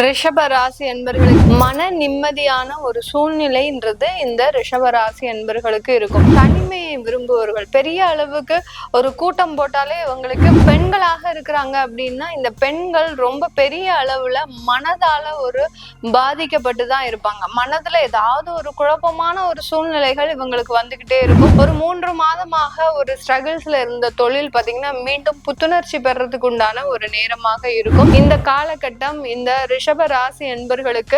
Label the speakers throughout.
Speaker 1: ரிஷப ராசி என்பர்களுக்கு மன நிம்மதியான ஒரு சூழ்நிலைன்றது இந்த ரிஷப ராசி என்பர்களுக்கு இருக்கும். தனிமையை விரும்புவர்கள் பெரிய அளவுக்கு ஒரு கூட்டம் போட்டாலே இவங்களுக்கு பெண்களாக இருக்கிறாங்க அப்படின்னா இந்த பெண்கள் ரொம்ப பெரிய அளவுல மனதால ஒரு பாதிக்கப்பட்டு தான் இருப்பாங்க. மனதுல ஏதாவது ஒரு குழப்பமான ஒரு சூழ்நிலைகள் இவங்களுக்கு வந்துகிட்டே இருக்கும். ஒரு 3 மாதமாக ஒரு ஸ்ட்ரகிள்ஸ்ல இருந்த தொழில் பாத்தீங்கன்னா மீண்டும் புத்துணர்ச்சி பெறதுக்கு உண்டான ஒரு நேரமாக இருக்கும். இந்த காலகட்டம் இந்த ரிஷப ராசி என்பர்களுக்கு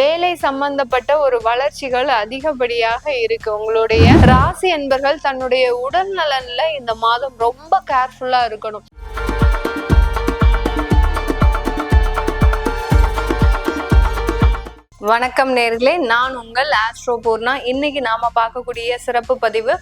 Speaker 1: வேலை சம்பந்தப்பட்ட ஒரு வளர்ச்சிகள் அதிகப்படியாக இருக்கு. உங்களுடைய ராசி என்பர்கள் தன்னுடைய உடல் நலன்ல இந்த மாதம் ரொம்ப கேர்ஃபுல்லா இருக்கணும். வணக்கம் நேர்களே, நான் உங்கள் ஆஸ்ட்ரோ பூர்ணா. இன்னைக்கு நாம பார்க்கக்கூடிய சிறப்பு பதிவு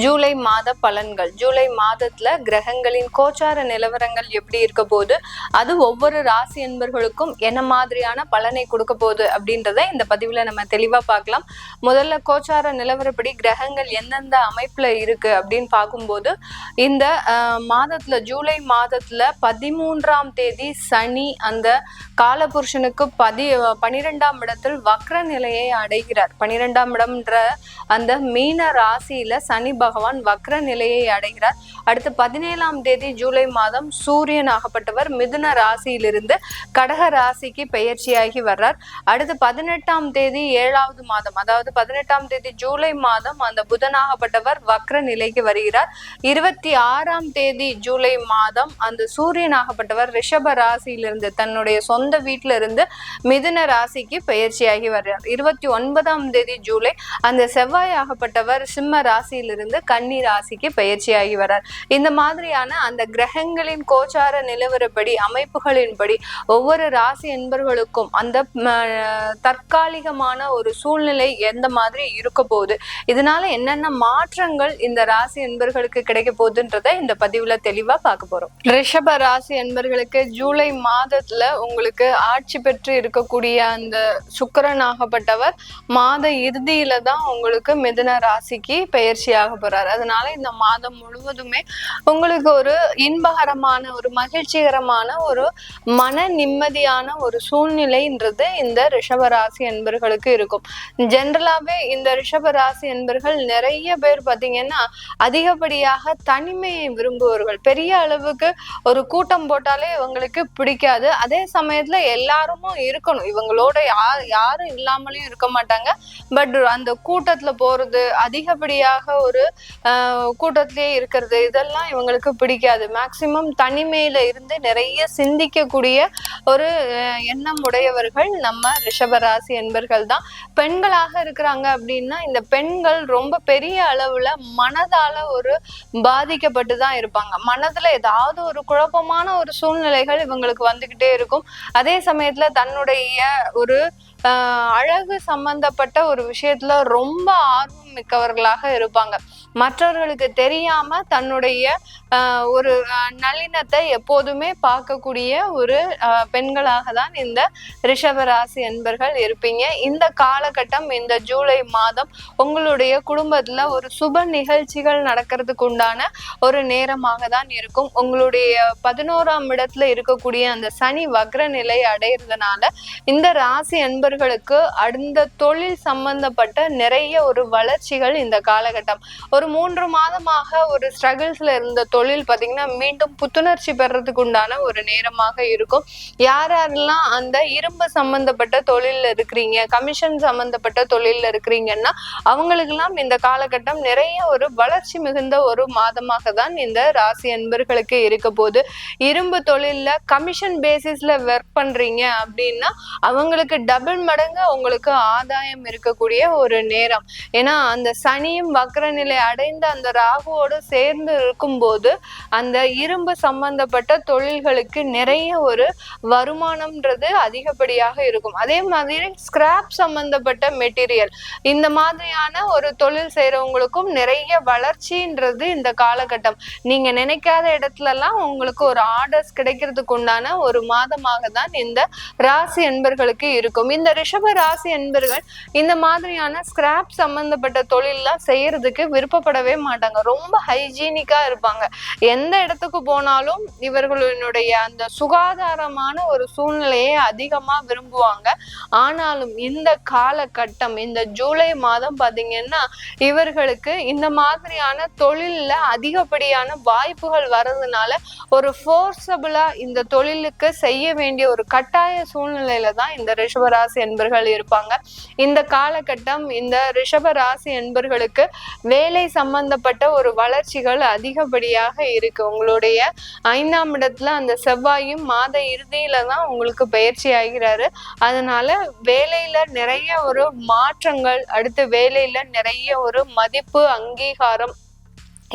Speaker 1: ஜூலை மாத பலன்கள். ஜூலை மாதத்துல கிரகங்களின் கோச்சார நிலவரங்கள் எப்படி இருக்க போகுது, அது ஒவ்வொரு ராசி என்பர்களுக்கும் என்ன மாதிரியான பலனை கொடுக்க போகுது அப்படின்றத இந்த பதிவுல நம்ம தெளிவா பார்க்கலாம். முதல்ல கோச்சார நிலவரப்படி கிரகங்கள் எந்தெந்த அமைப்புல இருக்கு அப்படின்னு பார்க்கும்போது இந்த மாதத்துல ஜூலை மாதத்துல 13ஆம் தேதி சனி அந்த காலபுருஷனுக்கு 12ஆம் இடத்துல வக்ர நிலையை அடைகிறார். 12ஆம் இடம்ன்ற அந்த மீன ராசியில சனி பகவான் வக்ர நிலையை அடைகிறார். அடுத்து 17ஆம் தேதி ஜூலை மாதம் சூரியன் ஆகப்பட்டவர் மிதுன ராசியிலிருந்து கடக ராசிக்கு பெயர்ச்சியாகி வர்றார். அடுத்து 18ஆம் தேதி 7வது மாதம், அதாவது 18ஆம் தேதி ஜூலை மாதம் அந்த புதனாகப்பட்டவர் வக்ர நிலைக்கு வருகிறார். 26ஆம் தேதி ஜூலை மாதம் அந்த சூரியனாகப்பட்டவர் ரிஷப ராசியிலிருந்து தன்னுடைய சொந்த வீட்டில இருந்து மிதுன ராசிக்கு பெயர்ச்சியாகி வர்றார். 29ஆம் தேதி ஜூலை அந்த செவ்வாய் ஆகப்பட்டவர் சிம்ம ராசியிலிருந்து கன்னி ராசிக்கு பெயர்ச்சியாகி வர்றார். இந்த மாதிரியான அந்த கிரகங்களின் கோச்சார நிலவரப்படி அமைப்புகளின்படி ஒவ்வொரு ராசி என்பர்களுக்கும் அந்த தற்காலிகமான ஒரு சூழ்நிலை எந்த மாதிரி இருக்க போகுது, இதனால என்னென்ன மாற்றங்கள் இந்த ராசி என்பர்களுக்கு கிடைக்க போகுதுன்றத இந்த பதிவுல தெளிவா பார்க்க போறோம். ரிஷப ராசி என்பர்களுக்கு ஜூலை மாதத்துல உங்களுக்கு ஆட்சி பெற்று இருக்கக்கூடிய அந்த சுக்கிரன் ஆகப்பட்டவர் மாத இறுதியில தான் உங்களுக்கு மிதுன ராசிக்கு பெயர்ச்சியாக போறார். அதனால இந்த மாதம் முழுவதுமே உங்களுக்கு ஒரு இன்பகரமான ஒரு மகிழ்ச்சிகரமான ஒரு மன நிம்மதியான ஒரு சூழ்நிலைன்றது இந்த ரிஷபராசி என்பர்களுக்கு இருக்கும். ஜென்ரலாவே இந்த ரிஷபராசி என்பர்கள் நிறைய பேர் பாத்தீங்கன்னா அதிகப்படியாக தனிமையை விரும்புவர்கள். பெரிய அளவுக்கு ஒரு கூட்டம் போட்டாலே இவங்களுக்கு பிடிக்காது. அதே சமயத்துல எல்லாருமும் இருக்கணும், இவங்களோட யாரும் இல்லாமலையும் இருக்க மாட்டாங்க. பட் அந்த கூட்டத்துல போறது, அதிகப்படியாக ஒரு கூட்டத்திலேயே இருக்கிறது, இதெல்லாம் இவங்களுக்கு பிடிக்காது. மேக்சிமம் தனிமையில இருந்து நிறைய சிந்திக்கக்கூடிய ஒரு எண்ணம் உடையவர்கள் நம்ம ரிஷபராசி என்பர்கள் தான். பெண்களாக இருக்கிறாங்க அப்படின்னா இந்த பெண்கள் ரொம்ப பெரிய அளவுல மனதால ஒரு பாதிக்கப்பட்டு தான் இருப்பாங்க. மனதுல ஏதாவது ஒரு குழப்பமான ஒரு சூழ்நிலைகள் இவங்களுக்கு வந்துகிட்டே இருக்கும். அதே சமயத்துல தன்னுடைய ஒரு அழகு சம்பந்தப்பட்ட ஒரு விஷயத்துல ரொம்ப ஆர்வம் மிக்கவர்களாக இருப்பாங்க. மற்றவர்களுக்கு தெரியாம தன்னுடைய ஒரு நளினத்தை எப்போதுமே பார்க்கக்கூடிய ஒரு பெண்களாக தான் இந்த ரிஷபராசி என்பர்கள் இருப்பீங்க. இந்த காலகட்டம் இந்த ஜூலை மாதம் உங்களுடைய குடும்பத்துல ஒரு சுப நிகழ்ச்சிகள் நடக்கிறதுக்கு உண்டான ஒரு நேரமாக தான் இருக்கும். உங்களுடைய 11ஆம் இடத்துல இருக்கக்கூடிய அந்த சனி வக்ர நிலை அடைகிறதுனால இந்த ராசி என்பர்களுக்கு அந்த தொழில் சம்பந்தப்பட்ட நிறைய ஒரு வளர்ச்சிகள் இந்த காலகட்டம். ஒரு 3 மாதமாக ஒரு ஸ்ட்ரகிள்ஸ்ல இருந்த தொழில் பாத்தீங்கன்னா மீண்டும் புத்துணர்ச்சி பெறதுக்கு உண்டான ஒரு நேரமாக இருக்கும். யாரெல்லாம் அந்த இரும்பு சம்பந்தப்பட்ட தொழில்ல இருக்கிறீங்க, கமிஷன் சம்பந்தப்பட்ட தொழில்ல இருக்கிறீங்கன்னா அவங்களுக்கெல்லாம் இந்த காலகட்டம் நிறைய ஒரு வளர்ச்சி மிகுந்த ஒரு மாதமாக தான் இந்த ராசி என்பர்களுக்கு இருக்க போது. இரும்பு தொழில்ல கமிஷன் பேசிஸ்ல ஒர்க் பண்றீங்க அப்படின்னா அவங்களுக்கு டபுள் மடங்கு உங்களுக்கு ஆதாயம் இருக்கக்கூடிய ஒரு நேரம். ஏன்னா அந்த சனியும் வக்ர நிலை அடைந்த அந்த ராகுவோடு சேர்ந்து இருக்கும்போது அந்த இரும்பு சம்பந்தப்பட்ட தொழில்களுக்கு நிறைய ஒரு வருமானம்ன்றது அதிகப்படியாக இருக்கும். அதே மாதிரி ஸ்கிராப் சம்பந்தப்பட்ட மெட்டீரியல், இந்த மாதிரியான ஒரு தொழில் செய்யறவங்களுக்கும் நிறைய வளர்ச்சின்றது இந்த காலகட்டம். நீங்க நினைக்காத இடத்துல எல்லாம் உங்களுக்கு ஒரு ஆர்டர்ஸ் கிடைக்கிறதுக்கு உண்டான ஒரு மாதமாக தான் இந்த ராசி என்பர்களுக்கு இருக்கும். இந்த ரிஷப ராசி என்பர்கள் இந்த மாதிரியான ஸ்கிராப் சம்பந்தப்பட்ட தொழில்லாம் செய்யறதுக்கு விருப்பப்படவே மாட்டாங்க. ரொம்ப ஹைஜீனிக்கா இருப்பாங்க. எந்த இடத்துக்கு போனாலும் இவர்களுடைய அந்த சுகாதாரமான ஒரு சூழ்நிலையை அதிகமா விரும்புவாங்க. ஆனாலும் இந்த காலகட்டம், இந்த ஜூலை மாதம் பாத்தீங்கன்னா இவர்களுக்கு இந்த மாதிரியான தொழில்ல அதிகப்படியான வாய்ப்புகள் வர்றதுனால ஒரு ஃபோர்ஸபிளா இந்த தொழிலுக்கு செய்ய வேண்டிய ஒரு கட்டாய சூழ்நிலையில தான் இந்த ரிஷபராசி என்பர்கள் இருப்பாங்க. இந்த காலகட்டம் இந்த ரிஷபராசி என்பர்களுக்கு வேலை சம்பந்தப்பட்ட ஒரு வளர்ச்சிகள் அதிகப்படியாக இருக்கு. உங்களுடைய 5ஆம் இடத்துல அந்த செவ்வாயும் மாத இறுதியில தான் உங்களுக்கு பயிற்சி ஆகிறாரு. அதனால வேலையில நிறைய ஒரு மாற்றங்கள், அடுத்து வேலையில நிறைய ஒரு மதிப்பு, அங்கீகாரம்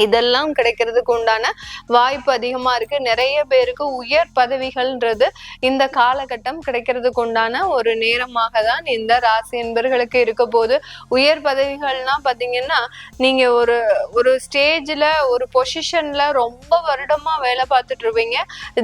Speaker 1: இதெல்லாம் கிடைக்கிறதுக்கு உண்டான வாய்ப்பு அதிகமா இருக்கு. நிறைய பேருக்கு உயர் பதவிகள்ன்றது இந்த காலகட்டம் கிடைக்கிறதுக்கு உண்டான ஒரு நேரமாக தான் இந்த ராசி என்பர்களுக்கு இருக்க போது. உயர் பதவிகள்னா பாத்தீங்கன்னா நீங்க ஒரு ஸ்டேஜ்ல ஒரு பொசிஷன்ல ரொம்ப வருடமா வேலை பார்த்துட்டு இருப்பீங்க.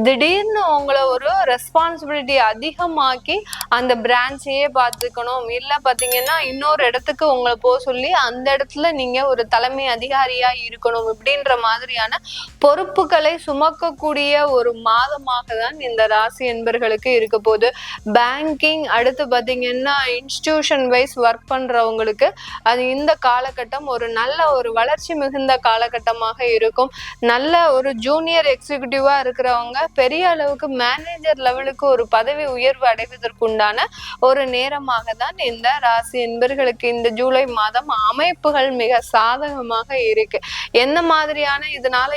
Speaker 1: திடீர்னு உங்களை ஒரு ரெஸ்பான்சிபிலிட்டி அதிகமாக்கி அந்த பிரான்ச்சையே பார்த்துக்கணும், இல்ல பாத்தீங்கன்னா இன்னொரு இடத்துக்கு உங்களை போக சொல்லி அந்த இடத்துல நீங்க ஒரு தலைமை அதிகாரியா இருக்கணும் இப்படின்ற மாதிரியான பொறுப்புகளை சுமக்கக்கூடிய ஒரு மாதமாக தான் இந்த ராசி என்பர்களுக்கு இருக்க போது. பேங்கிங், அடுத்து பாத்தீங்கன்னா இன்ஸ்டிடியூஷன் வைஸ் ஒர்க் பண்றவங்களுக்கு அது இந்த காலகட்டம் ஒரு நல்ல ஒரு வளர்ச்சி மிகுந்த காலகட்டமாக இருக்கும். நல்ல ஒரு ஜூனியர் எக்ஸிகியூட்டிவா இருக்கிறவங்க பெரிய அளவுக்கு மேனேஜர் லெவலுக்கு ஒரு பதவி உயர்வு அடைவதற்குண்டான ஒரு நேரமாக தான் இந்த ராசி என்பர்களுக்கு இந்த ஜூலை மாதம் அமைப்புகள் மிக சாதகமாக இருக்கு. எந்த மாதிரியான இதனால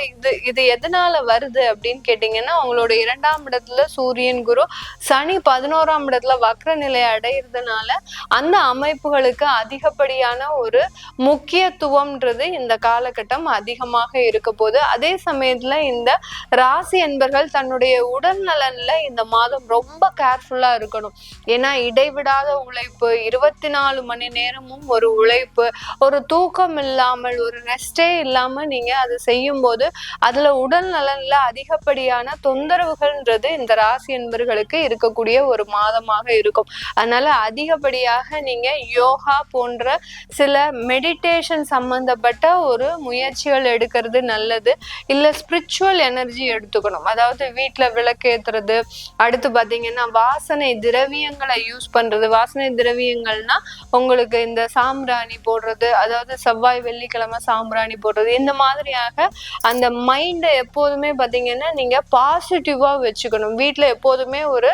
Speaker 1: இது எதனால வருது அப்படின்னு கேட்டீங்கன்னா உங்களோட 2ஆம் இடத்துல சூரியன், குரு, சனி 11ஆம் இடத்துல வக்ர நிலை அடைகிறதுனால அந்த அமைப்புகளுக்கு அதிகப்படியான ஒரு முக்கியத்துவம்ன்றது இந்த காலகட்டம் அதிகமாக இருக்க போது. அதே சமயத்துல இந்த ராசி என்பர்கள் தன்னுடைய உடல் நலன்ல இந்த மாதம் ரொம்ப கேர்ஃபுல்லா இருக்கணும். ஏன்னா இடைவிடாத உழைப்பு, 24 மணி நேரமும் ஒரு உழைப்பு, ஒரு தூக்கம் இல்லாமல், ஒரு ரெஸ்டே இல்லாம நீங்க அதை செய்யும் போது அதுல உடல் நலன்ல அதிகப்படியான தொந்தரவுகள்ன்றது இந்த ராசி என்பர்களுக்கு இருக்கக்கூடிய ஒரு மாதமாக இருக்கும். அதனால அதிகப்படியாக நீங்க யோகா போன்ற சில மெடிடேஷன் சம்பந்தப்பட்ட ஒரு முயற்சிகள் எடுக்கிறது நல்லது. இல்ல ஸ்பிரிச்சுவல் எனர்ஜி எடுத்துக்கணும். அதாவது வீட்டுல விளக்கேத்துறது, அடுத்து பாத்தீங்கன்னா வாசனை திரவியங்களை யூஸ் பண்றது. வாசனை திரவியங்கள்னா உங்களுக்கு இந்த சாம்பிராணி போடுறது, அதாவது செவ்வாய் வெள்ளிக்கிழமை சாம்பிராணி போடுறது, இந்த மாதிரியாக அந்த மைண்டை எப்போதுமே பாத்தீங்கன்னா நீங்க பாசிட்டிவா வச்சுக்கணும். வீட்டுல எப்போதுமே ஒரு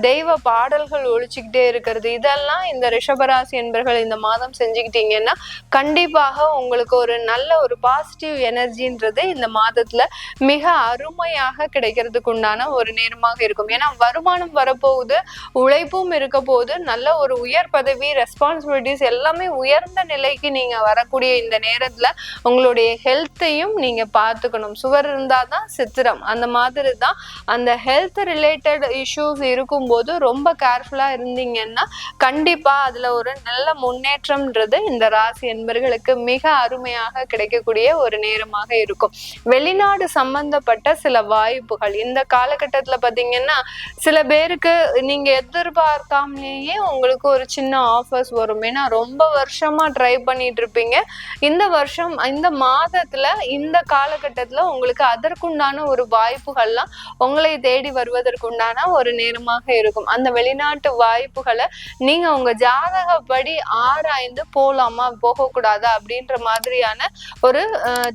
Speaker 1: தெய்வ பாடல்கள் ஒழிச்சுக்கிட்டே இருக்கிறது, இதெல்லாம் இந்த ரிஷபராசி என்பர்கள் இந்த மாதம் செஞ்சுக்கிட்டீங்கன்னா கண்டிப்பாக உங்களுக்கு ஒரு நல்ல ஒரு பாசிட்டிவ் எனர்ஜின்றது இந்த மாதத்துல மிக அருமையாக கிடைக்கிறதுக்கு உண்டான ஒரு நேரமாக இருக்கும். ஏன்னா வருமானம் வரப்போகுது, உழைப்பும் இருக்க போது, நல்ல ஒரு உயர் பதவி, ரெஸ்பான்சிபிலிட்டிஸ் எல்லாமே உயர்ந்த நிலைக்கு நீங்க வரக்கூடிய இந்த நேரத்துல உங்களுடைய ஹெல்த்தையும் நீங்க பார்த்துக்கணும். சுவர் இருந்தாதான் சித்திரம், அந்த மாதிரி தான் அந்த ஹெல்த் ரிலேட்டட் இஷ்யூஸ் இருக்கும்போது ரொம்ப கேர்ஃபுல்லா இருந்தீங்கன்னா கண்டிப்பா அதுல ஒரு நல்ல முன்னேற்றம்ன்றது இந்த ராசி என்பர்களுக்கு மிக அருமையாக கிடைக்கக்கூடிய ஒரு நேரமாக இருக்கும். வெளிநாடு சம்பந்தப்பட்ட சில வாய்ப்புகள் இந்த காலகட்டத்துல பாத்தீங்கன்னா சில பேருக்கு நீங்க எதிர்பார்க்காமலேயே உங்களுக்கு ஒரு சின்ன ஆஃபர்ஸ் வரும். ஏன்னா ரொம்ப வருஷமா ட்ரை பண்ணிட்டு இருப்பீங்க. இந்த வருஷம் இந்த மாதத்துல இந்த காலகட்டத்துல உங்களுக்கு அதற்குண்டான ஒரு வாய்ப்புகள்லாம் உங்களை தேடி வருவதற்குண்டான ஒரு நேரமாக இருக்கும். அந்த வெளிநாட்டு வாய்ப்புகளை நீங்க உங்க ஜாதகப்படி ஆராய்ந்து போலாமா போகக்கூடாதா அப்படின்ற மாதிரியான ஒரு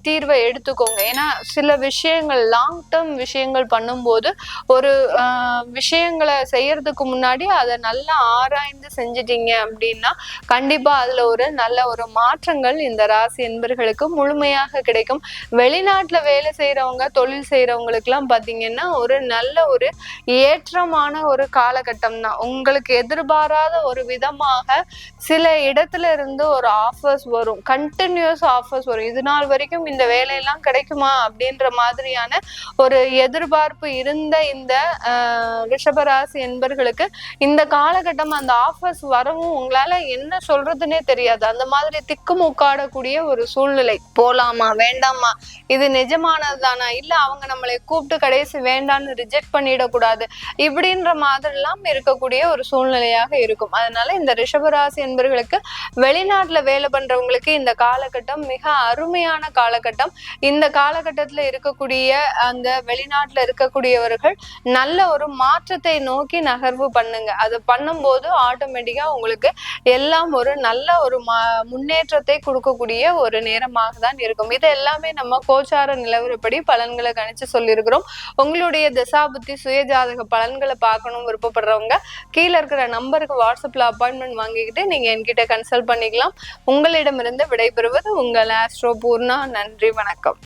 Speaker 1: தீர்வை எடுத்துக்கோங்க. ஏன்னா சில விஷயங்கள் லாங் டேர்ம் விஷயங்கள் பண்ணும்போது ஒரு விஷயங்களை செய்யறதுக்கு முன்னாடி அதை நல்லா ஆராய்ந்து செஞ்சிட்டீங்க அப்படின்னா கண்டிப்பா அதுல ஒரு நல்ல ஒரு மாற்றங்கள் இந்த ராசி என்பர்களுக்கு முழுமையாக கிடைக்கும். வெளிநாட்டுல வேலை செய்யறவங்க, தொழில் செய்யறவங்களுக்கு எல்லாம் பாத்தீங்கன்னா ஒரு நல்ல ஒரு ஏற்றமான ஒரு காலகட்டம் தான். உங்களுக்கு எதிர்பாராத ஒரு விதமாக சில இடத்துல இருந்து ஒரு ஆஃபர்ஸ் வரும், கண்டினியூஸ் ஆஃபர்ஸ் வரும். இது நாள் வரைக்கும் இந்த வேலையெல்லாம் கிடைக்குமா அப்படின்ற மாதிரியான ஒரு எதிர்பார்ப்பு இருந்த இந்த ரிஷபராசி என்பர்களுக்கு இந்த காலகட்டம் அந்த ஆஃபர்ஸ் வரவும் உங்களால என்ன சொல்றதுன்னே தெரியாது. அந்த மாதிரி திக்குமுக்காடக்கூடிய ஒரு சூழ்நிலை. போலாமா வேண்டாமா, இது நிஜமானதுதானா, இல்ல அவங்க நம்மளை கூப்பிட்டு கடைசி வேண்டான்னு ரிஜெக்ட் பண்ணிடக்கூடாது, இப்படின்ற மாதிரிலாம் இருக்கக்கூடிய ஒரு சூழ்நிலையாக இருக்கும். அதனால இந்த ரிஷபராசி என்பவர்களுக்கு வெளிநாட்டுல வேலை பண்றவங்களுக்கு இந்த காலகட்டம் மிக அருமையான காலகட்டம். இந்த காலகட்டத்துல இருக்கக்கூடிய அந்த வெளிநாட்டுல இருக்கக்கூடியவர்கள் நல்ல ஒரு மாற்றத்தை நோக்கி நகர்வு பண்ணுங்க. அது பண்ணும்போது ஆட்டோமேட்டிக்கா உங்களுக்கு எல்லாம் ஒரு நல்ல ஒரு முன்னேற்றத்தை கொடுக்கக்கூடிய ஒரு நேரமாக தான் இருக்கும். இது எல்லாமே நம்ம கோச்சார நிலவரப்படி பலன்களை கணிச்சு சொல்லியிருக்கிறோம். உங்களுடைய தசாபுத்தி சுயஜாதக பலன்களை பார்க்கணும் விருப்பப்படுறவங்க கீழே இருக்கிற நம்பருக்கு வாட்ஸ்அப்ல அப்பாயின்மெண்ட் வாங்கிக்கிட்டு நீங்க என்கிட்ட கன்சல்ட் பண்ணிக்கலாம். உங்களிடமிருந்து விடைபெறுவது உங்கள் ஆஸ்ட்ரோ பூர்ணா. நன்றி, வணக்கம்.